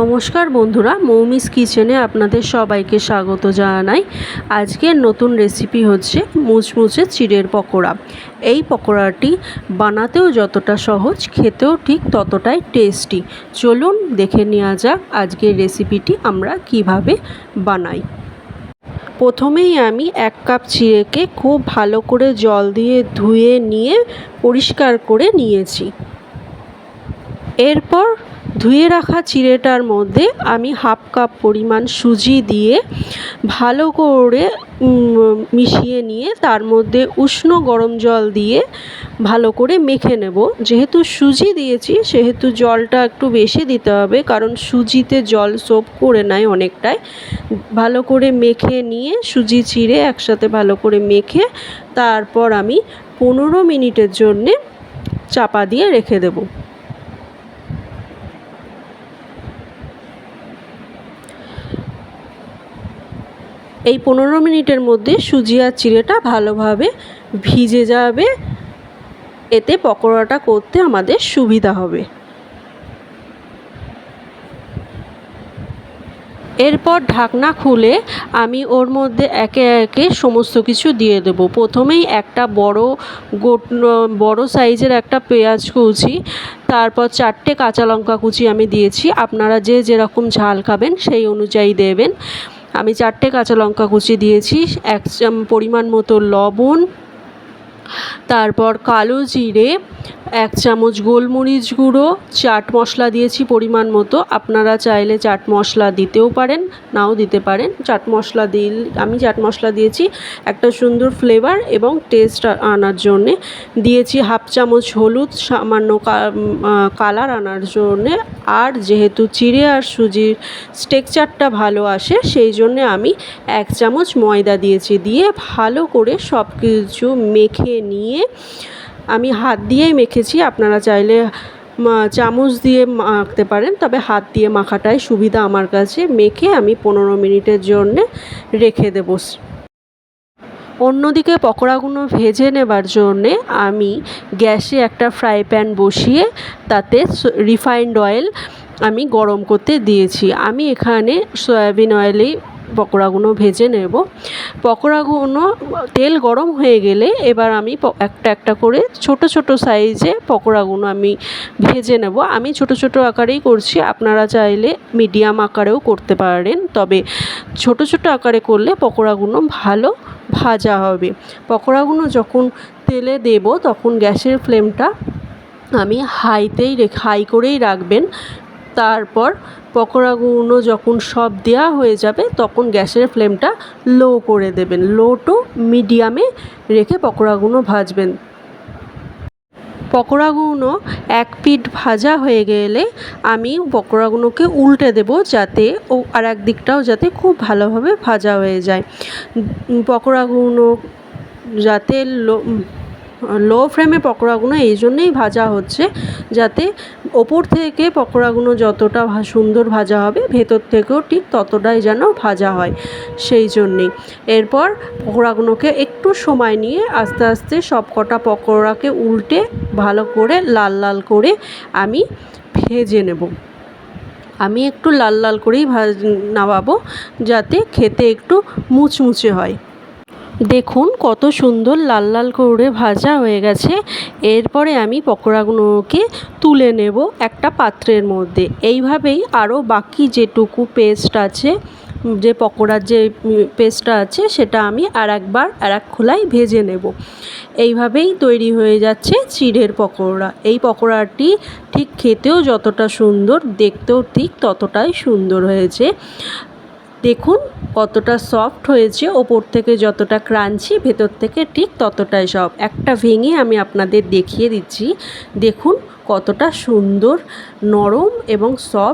নমস্কার বন্ধুরা, মৌমিস কিচেনে আপনাদের সবাইকে স্বাগত জানাই। আজকের নতুন রেসিপি হচ্ছে মুচমুচে চিড়ের পকোড়া। এই পকোড়াটি বানাতেও যতটা সহজ, খেতেও ঠিক ততটাই টেস্টি। চলুন দেখে নেওয়া যাক আজকের রেসিপিটি আমরা কিভাবে বানাই। প্রথমেই আমি 1 কাপ চিড়েকে খুব ভালো করে জল দিয়ে ধুয়ে নিয়ে পরিষ্কার করে নিয়েছি। এরপর ধুয়ে রাখা চিড়েটার মধ্যে আমি 1/2 কাপ পরিমাণ সুজি দিয়ে ভালো করে মিশিয়ে নিয়ে তার মধ্যে উষ্ণ গরম জল দিয়ে ভালো করে মেখে নেব। যেহেতু সুজি দিয়েছি সেহেতু জলটা একটু বেশি দিতে হবে, কারণ সুজিতে জল সোপ করে নেয় অনেকটাই। ভালো করে মেখে নিয়ে সুজি চিড়ে একসাথে ভালো করে মেখে তারপর আমি 15 মিনিটের জন্যে চাপা দিয়ে রেখে দেব। এই 15 মিনিটের মধ্যে সুজি আর চিড়েটা ভালোভাবে ভিজে যাবে, এতে পকোড়াটা করতে আমাদের সুবিধা হবে। এরপর ঢাকনা খুলে আমি ওর মধ্যে একে একে সমস্ত কিছু দিয়ে দেব। প্রথমেই একটা বড় সাইজের একটা পেঁয়াজ কুচি, তারপর 4টে কাঁচা লঙ্কা কুচি আমি দিয়েছি। আপনারা যে যেরকম ঝাল খাবেন সেই অনুযায়ী দেবেন। আমি 4টে কাঁচা লঙ্কা কুচি দিয়েছি, 1 পরিমাণ মতো লবণ, তারপর কালো জিরে, 1 চামচ গোলমরিচ গুঁড়ো, চাট মশলা দিয়েছি পরিমাণ মতো। আপনারা চাইলে চাট মশলা দিতেও পারেন, নাও দিতে পারেন। আমি চাট মশলা দিয়েছি একটা সুন্দর ফ্লেভার এবং টেস্ট আনার জন্যে। দিয়েছি 1/2 চামচ হলুদ, সামান্য কালার আনার জন্যে। আর যেহেতু চিড়ে আর সুজির টেক্সচারটা ভালো আসে সেই জন্যে আমি 1 চামচ ময়দা দিয়েছি। দিয়ে ভালো করে সব কিছু মেখে নিয়ে, আমি হাত দিয়েই মেখেছি, আপনারা চাইলে চামচ দিয়ে মাখতে পারেন, তবে হাত দিয়ে মাখাটাই সুবিধা আমার কাছে। মেখে আমি 15 মিনিটের জন্যে রেখে দেব। অন্যদিকে পকোড়াগুলো ভেজে নেবার জন্যে আমি গ্যাসে একটা ফ্রাই প্যান বসিয়ে তাতে রিফাইন্ড অয়েল আমি গরম করতে দিয়েছি। আমি এখানে সয়াবিন অয়েলেই পকোড়াগুলো ভেজে নেব। পকোড়াগুলো তেল গরম হয়ে গেলে এবার আমি একটা একটা করে ছোট ছোট সাইজে পকোড়াগুলো আমি ভেজে নেব। আমি ছোট ছোট আকারেই করছি, আপনারা চাইলে মিডিয়াম আকারেও করতে পারেন, তবে ছোট ছোট আকারে করলে পকোড়াগুলো ভালো ভাজা হবে। পকোড়াগুলো যখন তেলে দেব তখন গ্যাসের ফ্লেমটা আমি হাই করেই রাখবেন। তারপর পকোড়াগুলো যখন সব দেওয়া হয়ে যাবে তখন গ্যাসের ফ্লেমটা লো করে দেবেন। লো টু মিডিয়ামে রেখে পকোড়াগুলো ভাজবেন। পকোড়াগুলো 1 পিঠ ভাজা হয়ে গেলে আমি পকোড়াগুলোকে উল্টে দেব, যাতে আর এক দিকটাও যাতে খুব ভালোভাবে ভাজা হয়ে যায়। পকোড়াগুলো যাতে লো ফ্লেমে পকোড়াগুলো এই জন্যেই ভাজা হচ্ছে, যাতে ওপর থেকে পকোড়াগুলো যতটা সুন্দর ভাজা হবে ভেতর থেকেও ঠিক ততটাই যেন ভাজা হয়, সেই জন্যেই। এরপর পকোড়াগুলোকে একটু সময় নিয়ে আস্তে আস্তে সব কটা পকোড়াকে উল্টে ভালো করে লাল লাল করে আমি ভেজে নেব। আমি একটু লাল লাল করেই নামাবো, যাতে খেতে একটু মুচমুচে হয়। দেখুন কত সুন্দর লাল লাল করে ভাজা হয়ে গেছে। এরপরে আমি পকোড়াগুলোকে তুলে নেব একটা পাত্রের মধ্যে। এইভাবেই আরও বাকি যেটুকু পেস্ট আছে, যে পকোড়ার যে পেস্টটা আছে সেটা আমি আর এক খোলায় ভেজে নেব। এইভাবেই তৈরি হয়ে যাচ্ছে চিড়ের পকোড়া। এই পকোড়াটি ঠিক খেতেও যতটা সুন্দর, দেখতেও ঠিক ততটাই সুন্দর হয়েছে। দেখুন কতটা সফট হয়েছে, ওপর থেকে যতটা ক্রাঞ্চি, ভেতর থেকে ঠিক ততটাই সফট। একটা ভেঙে আমি আপনাদের দেখিয়ে দিচ্ছি। দেখুন কতটা সুন্দর নরম এবং সফট